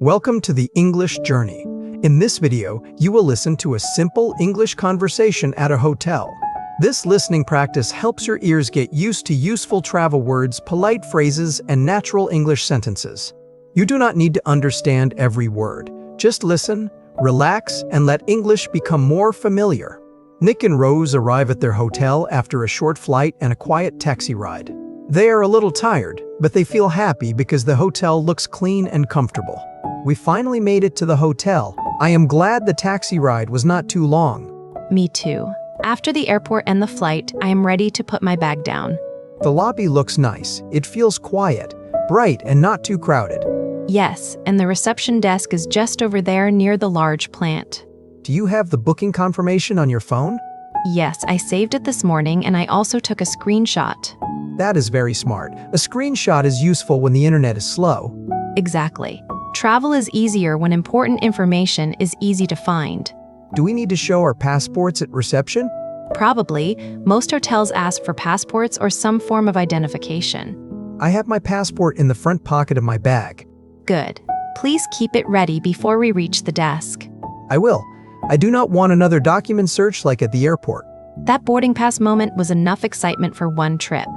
Welcome to the English Journey. In this video, you will listen to a simple English conversation at a hotel. This listening practice helps your ears get used to useful travel words, polite phrases, and natural English sentences. You do not need to understand every word. Just listen, relax, and let English become more familiar. Nick and Rose arrive at their hotel after a short flight and a quiet taxi ride. They are a little tired, but they feel happy because the hotel looks clean and comfortable. We finally made it to the hotel. I am glad the taxi ride was not too long. Me too. After the airport and the flight, I am ready to put my bag down. The lobby looks nice. It feels quiet, bright, and not too crowded. Yes, and the reception desk is just over there near the large plant. Do you have the booking confirmation on your phone? Yes, I saved it this morning and I also took a screenshot. That is very smart. A screenshot is useful when the internet is slow. Exactly. Travel is easier when important information is easy to find. Do we need to show our passports at reception? Probably. Most hotels ask for passports or some form of identification. I have my passport in the front pocket of my bag. Good. Please keep it ready before we reach the desk. I will. I do not want another document search like at the airport. That boarding pass moment was enough excitement for one trip.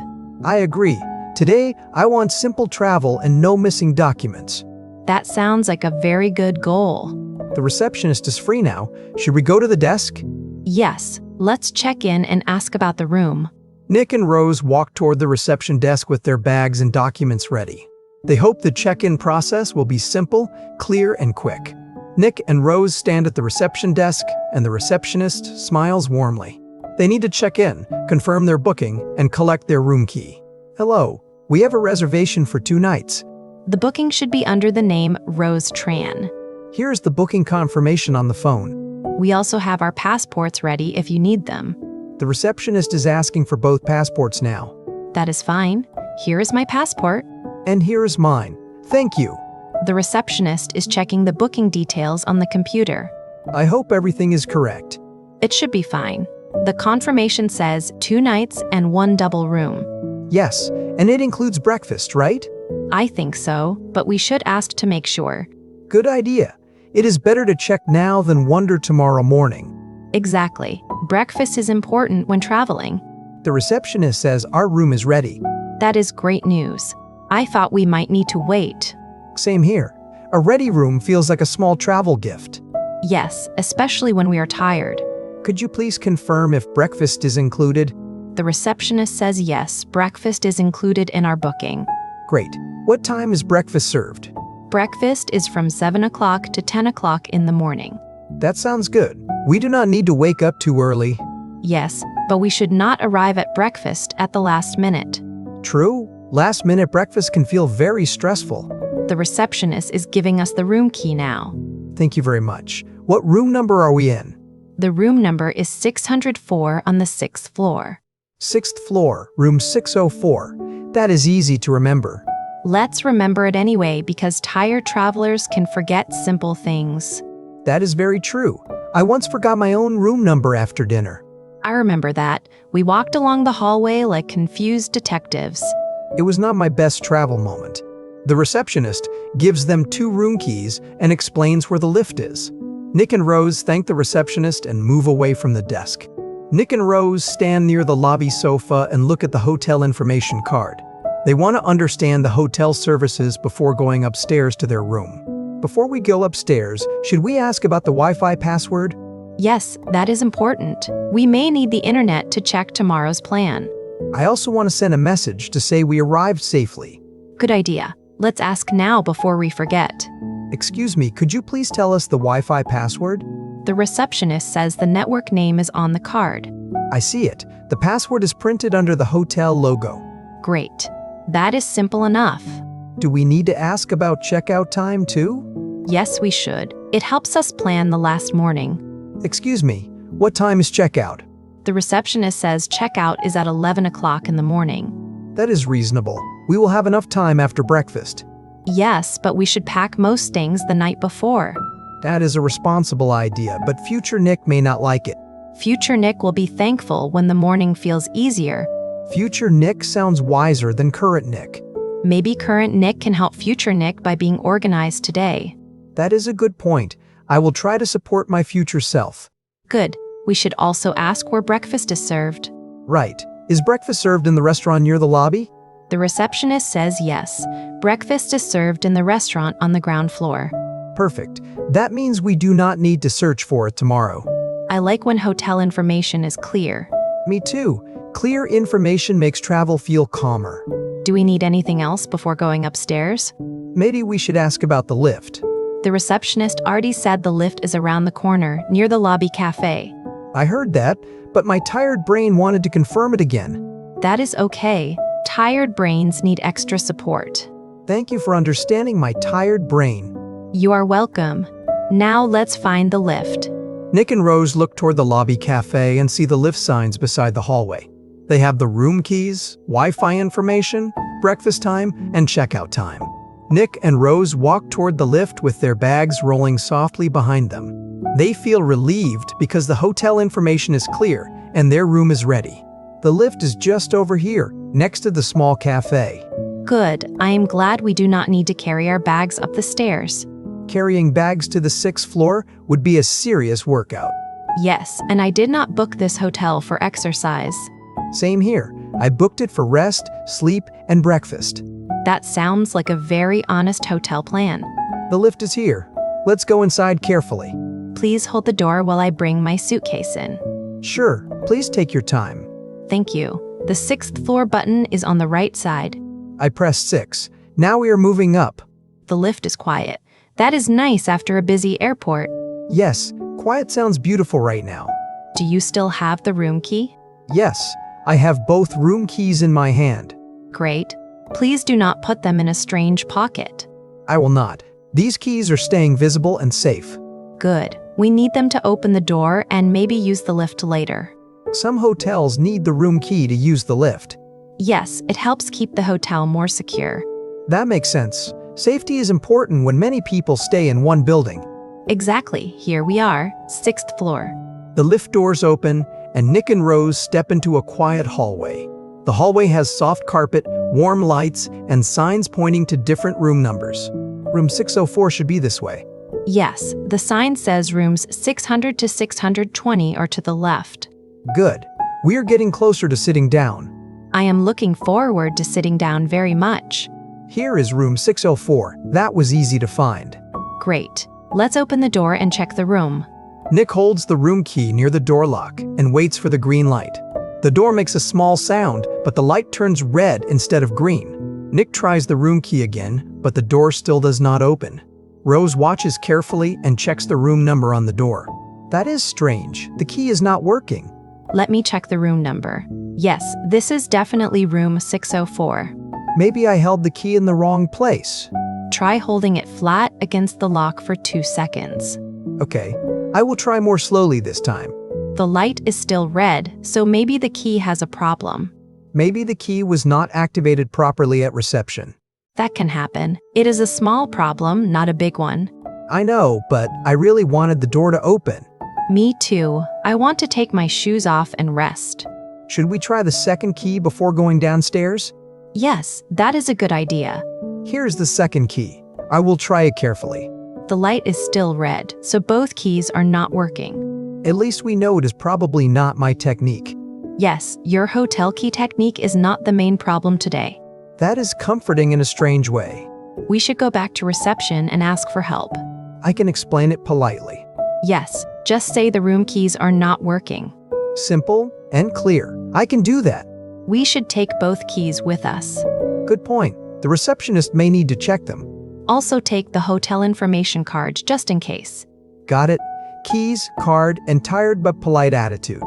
I agree. Today, I want simple travel and no missing documents. That sounds like a very good goal. The receptionist is free now. Should we go to the desk? Yes, let's check in and ask about the room. Nick and Rose walk toward the reception desk with their bags and documents ready. They hope the check-in process will be simple, clear, and quick. Nick and Rose stand at the reception desk, and the receptionist smiles warmly. They need to check in, confirm their booking, and collect their room key. Hello, we have a reservation for 2 nights. The booking should be under the name Rose Tran. Here's the booking confirmation on the phone. We also have our passports ready if you need them. The receptionist is asking for both passports now. That is fine. Here is my passport. And here is mine. Thank you. The receptionist is checking the booking details on the computer. I hope everything is correct. It should be fine. The confirmation says 2 nights and 1 double room. Yes, and it includes breakfast, right? I think so, but we should ask to make sure. Good idea. It is better to check now than wonder tomorrow morning. Exactly. Breakfast is important when traveling. The receptionist says our room is ready. That is great news. I thought we might need to wait. Same here. A ready room feels like a small travel gift. Yes, especially when we are tired. Could you please confirm if breakfast is included? The receptionist says yes, breakfast is included in our booking. Great. What time is breakfast served? Breakfast is from 7 o'clock to 10 o'clock in the morning. That sounds good. We do not need to wake up too early. Yes, but we should not arrive at breakfast at the last minute. True. Last-minute breakfast can feel very stressful. The receptionist is giving us the room key now. Thank you very much. What room number are we in? The room number is 604 on the 6th floor. 6th floor, room 604. That is easy to remember. Let's remember it anyway because tired travelers can forget simple things. That is very true. I once forgot my own room number after dinner. I remember that. We walked along the hallway like confused detectives. It was not my best travel moment. The receptionist gives them 2 room keys and explains where the lift is. Nick and Rose thank the receptionist and move away from the desk. Nick and Rose stand near the lobby sofa and look at the hotel information card. They want to understand the hotel services before going upstairs to their room. Before we go upstairs, should we ask about the Wi-Fi password? Yes, that is important. We may need the internet to check tomorrow's plan. I also want to send a message to say we arrived safely. Good idea. Let's ask now before we forget. Excuse me, could you please tell us the Wi-Fi password? The receptionist says the network name is on the card. I see it. The password is printed under the hotel logo. Great. That is simple enough. Do we need to ask about checkout time too? Yes, we should. It helps us plan the last morning. Excuse me, what time is checkout? The receptionist says checkout is at 11 o'clock in the morning. That is reasonable. We will have enough time after breakfast. Yes, but we should pack most things the night before. That is a responsible idea, but future Nick may not like it. Future Nick will be thankful when the morning feels easier. Future Nick sounds wiser than current Nick. Maybe current Nick can help future Nick by being organized today. That is a good point. I will try to support my future self. Good. We should also ask where breakfast is served. Right. Is breakfast served in the restaurant near the lobby? The receptionist says yes. Breakfast is served in the restaurant on the ground floor. Perfect. That means we do not need to search for it tomorrow. I like when hotel information is clear. Me too. Clear information makes travel feel calmer. Do we need anything else before going upstairs? Maybe we should ask about the lift. The receptionist already said the lift is around the corner, near the lobby cafe. I heard that, but my tired brain wanted to confirm it again. That is okay. Tired brains need extra support. Thank you for understanding my tired brain. You are welcome. Now let's find the lift. Nick and Rose look toward the lobby cafe and see the lift signs beside the hallway. They have the room keys, Wi-Fi information, breakfast time, and checkout time. Nick and Rose walk toward the lift with their bags rolling softly behind them. They feel relieved because the hotel information is clear and their room is ready. The lift is just over here, next to the small cafe. Good. I am glad we do not need to carry our bags up the stairs. Carrying bags to the 6th floor would be a serious workout. Yes, and I did not book this hotel for exercise. Same here. I booked it for rest, sleep, and breakfast. That sounds like a very honest hotel plan. The lift is here. Let's go inside carefully. Please hold the door while I bring my suitcase in. Sure, please take your time. Thank you. The 6th floor button is on the right side. I pressed 6. Now we are moving up. The lift is quiet. That is nice after a busy airport. Yes, quiet sounds beautiful right now. Do you still have the room key? Yes, I have both room keys in my hand. Great. Please do not put them in a strange pocket. I will not. These keys are staying visible and safe. Good. We need them to open the door and maybe use the lift later. Some hotels need the room key to use the lift. Yes, it helps keep the hotel more secure. That makes sense. Safety is important when many people stay in one building. Exactly. Here we are, 6th floor. The lift doors open, and Nick and Rose step into a quiet hallway. The hallway has soft carpet, warm lights, and signs pointing to different room numbers. Room 604 should be this way. Yes, the sign says rooms 600 to 620 are to the left. Good. We are getting closer to sitting down. I am looking forward to sitting down very much. Here is room 604. That was easy to find. Great. Let's open the door and check the room. Nick holds the room key near the door lock and waits for the green light. The door makes a small sound, but the light turns red instead of green. Nick tries the room key again, but the door still does not open. Rose watches carefully and checks the room number on the door. That is strange. The key is not working. Let me check the room number. Yes, this is definitely room 604. Maybe I held the key in the wrong place. Try holding it flat against the lock for 2 seconds. Okay, I will try more slowly this time. The light is still red, so maybe the key has a problem. Maybe the key was not activated properly at reception. That can happen. It is a small problem, not a big one. I know, but I really wanted the door to open. Me too. I want to take my shoes off and rest. Should we try the second key before going downstairs? Yes, that is a good idea. Here's the second key. I will try it carefully. The light is still red, so both keys are not working. At least we know it is probably not my technique. Yes, your hotel key technique is not the main problem today. That is comforting in a strange way. We should go back to reception and ask for help. I can explain it politely. Yes, just say the room keys are not working. Simple and clear. I can do that. We should take both keys with us. Good point. The receptionist may need to check them. Also take the hotel information card just in case. Got it. Keys, card, and tired but polite attitude.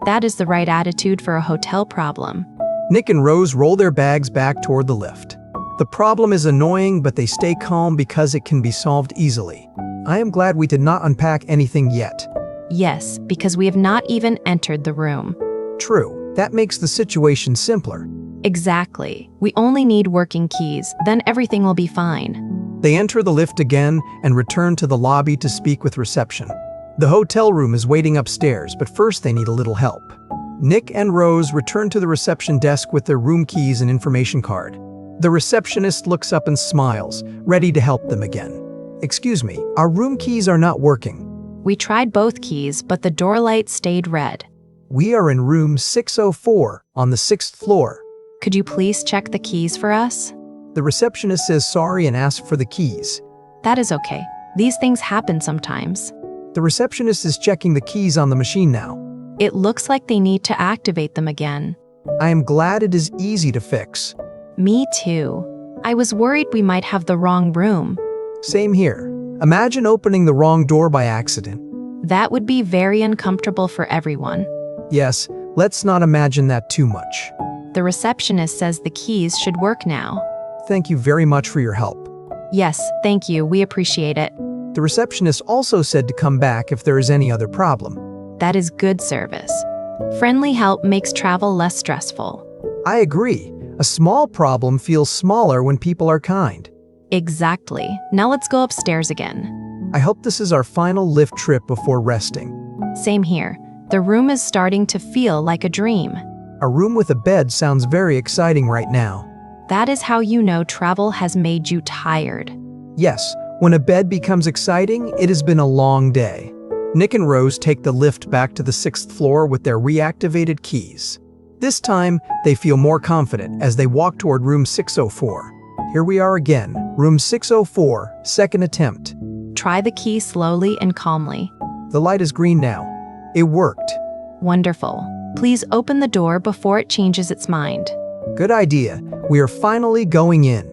That is the right attitude for a hotel problem. Nick and Rose roll their bags back toward the lift. The problem is annoying, but they stay calm because it can be solved easily. I am glad we did not unpack anything yet. Yes, because we have not even entered the room. True. That makes the situation simpler. Exactly. We only need working keys, then everything will be fine. They enter the lift again and return to the lobby to speak with reception. The hotel room is waiting upstairs, but first they need a little help. Nick and Rose return to the reception desk with their room keys and information card. The receptionist looks up and smiles, ready to help them again. Excuse me, our room keys are not working. We tried both keys, but the door light stayed red. We are in room 604 on the 6th floor. Could you please check the keys for us? The receptionist says sorry and asks for the keys. That is okay. These things happen sometimes. The receptionist is checking the keys on the machine now. It looks like they need to activate them again. I am glad it is easy to fix. Me too. I was worried we might have the wrong room. Same here. Imagine opening the wrong door by accident. That would be very uncomfortable for everyone. Yes, let's not imagine that too much. The receptionist says the keys should work now. Thank you very much for your help. Yes, thank you. We appreciate it. The receptionist also said to come back if there is any other problem. That is good service. Friendly help makes travel less stressful. I agree. A small problem feels smaller when people are kind. Exactly. Now let's go upstairs again. I hope this is our final lift trip before resting. Same here. The room is starting to feel like a dream. A room with a bed sounds very exciting right now. That is how you know travel has made you tired. Yes, when a bed becomes exciting, it has been a long day. Nick and Rose take the lift back to the 6th floor with their reactivated keys. This time, they feel more confident as they walk toward room 604. Here we are again, room 604, second attempt. Try the key slowly and calmly. The light is green now. It worked. Wonderful. Please open the door before it changes its mind. Good idea. We are finally going in.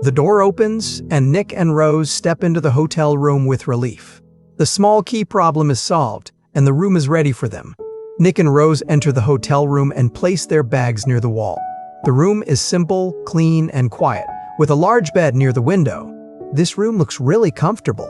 The door opens, and Nick and Rose step into the hotel room with relief. The small key problem is solved, and the room is ready for them. Nick and Rose enter the hotel room and place their bags near the wall. The room is simple, clean, and quiet, with a large bed near the window. This room looks really comfortable.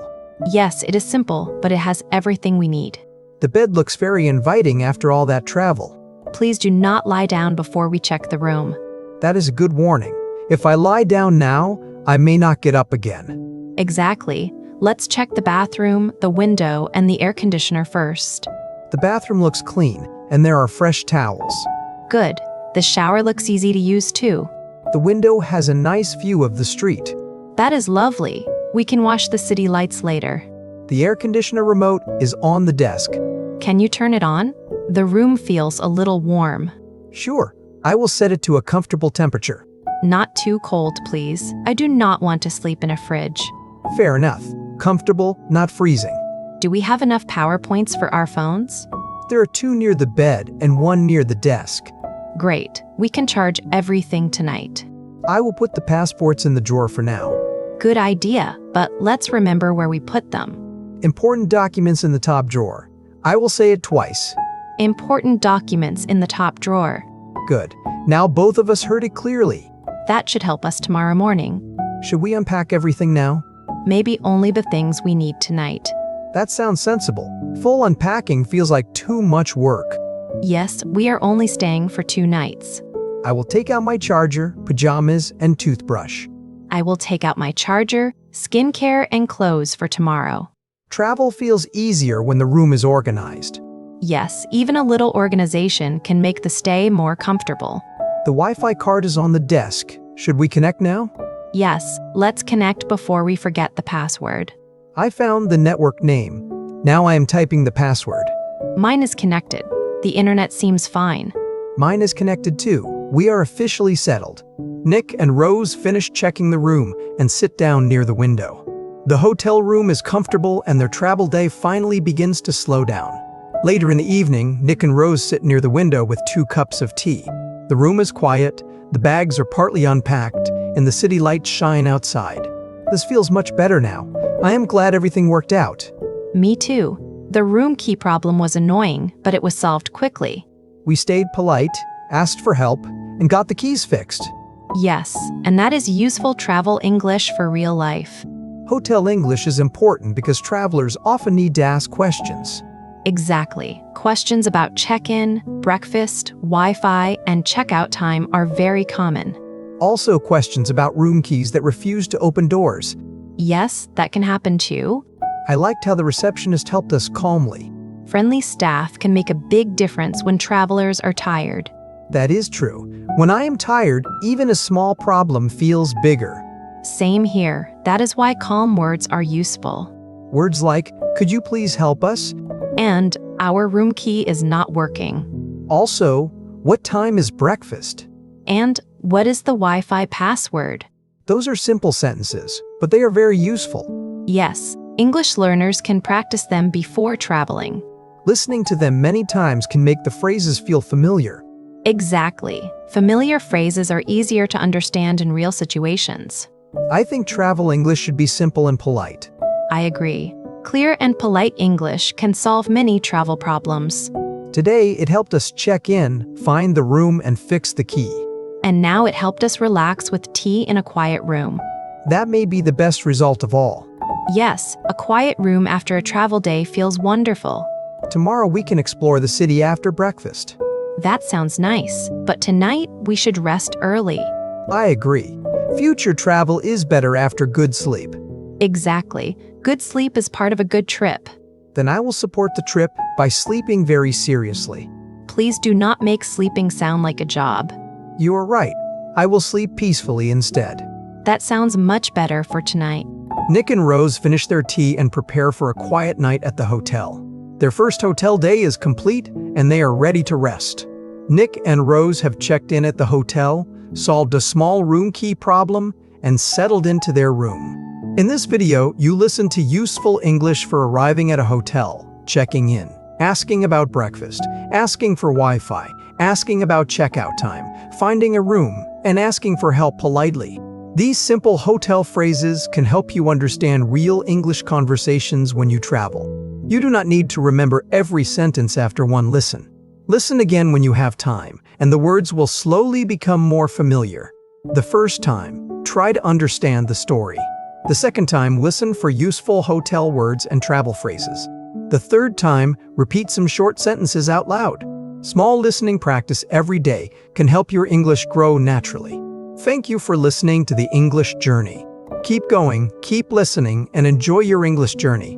Yes, it is simple, but it has everything we need. The bed looks very inviting after all that travel. Please do not lie down before we check the room. That is a good warning. If I lie down now, I may not get up again. Exactly. Let's check the bathroom, the window, and the air conditioner first. The bathroom looks clean, and there are fresh towels. Good. The shower looks easy to use too. The window has a nice view of the street. That is lovely. We can watch the city lights later. The air conditioner remote is on the desk. Can you turn it on? The room feels a little warm. Sure, I will set it to a comfortable temperature. Not too cold, please. I do not want to sleep in a fridge. Fair enough. Comfortable, not freezing. Do we have enough power points for our phones? There are 2 near the bed and 1 near the desk. Great. We can charge everything tonight. I will put the passports in the drawer for now. Good idea, but let's remember where we put them. Important documents in the top drawer. I will say it twice. Important documents in the top drawer. Good. Now both of us heard it clearly. That should help us tomorrow morning. Should we unpack everything now? Maybe only the things we need tonight. That sounds sensible. Full unpacking feels like too much work. Yes, we are only staying for 2 nights. I will take out my charger, pajamas, and toothbrush. I will take out my charger, skincare, and clothes for tomorrow. Travel feels easier when the room is organized. Yes, even a little organization can make the stay more comfortable. The Wi-Fi card is on the desk. Should we connect now? Yes, let's connect before we forget the password. I found the network name. Now I am typing the password. Mine is connected. The internet seems fine. Mine is connected too. We are officially settled. Nick and Rose finish checking the room and sit down near the window. The hotel room is comfortable and their travel day finally begins to slow down. Later in the evening, Nick and Rose sit near the window with 2 cups of tea. The room is quiet, the bags are partly unpacked, and the city lights shine outside. This feels much better now. I am glad everything worked out. Me too. The room key problem was annoying, but it was solved quickly. We stayed polite, asked for help, and got the keys fixed. Yes, and that is useful travel English for real life. Hotel English is important because travelers often need to ask questions. Exactly. Questions about check-in, breakfast, Wi-Fi, and checkout time are very common. Also questions about room keys that refuse to open doors. Yes, that can happen too. I liked how the receptionist helped us calmly. Friendly staff can make a big difference when travelers are tired. That is true. When I am tired, even a small problem feels bigger. Same here. That is why calm words are useful. Words like, could you please help us? And our room key is not working. Also, what time is breakfast? And what is the Wi-Fi password? Those are simple sentences, but they are very useful. Yes, English learners can practice them before traveling. Listening to them many times can make the phrases feel familiar. Exactly. Familiar phrases are easier to understand in real situations. I think travel English should be simple and polite. I agree. Clear and polite English can solve many travel problems. Today, it helped us check in, find the room, and fix the key. And now it helped us relax with tea in a quiet room. That may be the best result of all. Yes, a quiet room after a travel day feels wonderful. Tomorrow we can explore the city after breakfast. That sounds nice, but tonight we should rest early. I agree. Future travel is better after good sleep. Exactly. Good sleep is part of a good trip. Then I will support the trip by sleeping very seriously. Please do not make sleeping sound like a job. You are right. I will sleep peacefully instead. That sounds much better for tonight. Nick and Rose finish their tea and prepare for a quiet night at the hotel. Their first hotel day is complete and they are ready to rest. Nick and Rose have checked in at the hotel, solved a small room key problem, and settled into their room. In this video, you listen to useful English for arriving at a hotel, checking in, asking about breakfast, asking for Wi-Fi, asking about checkout time, finding a room, and asking for help politely. These simple hotel phrases can help you understand real English conversations when you travel. You do not need to remember every sentence after one listen. Listen again when you have time, and the words will slowly become more familiar. The first time, try to understand the story. The second time, listen for useful hotel words and travel phrases. The third time, repeat some short sentences out loud. Small listening practice every day can help your English grow naturally. Thank you for listening to the English Journey. Keep going, keep listening, and enjoy your English journey.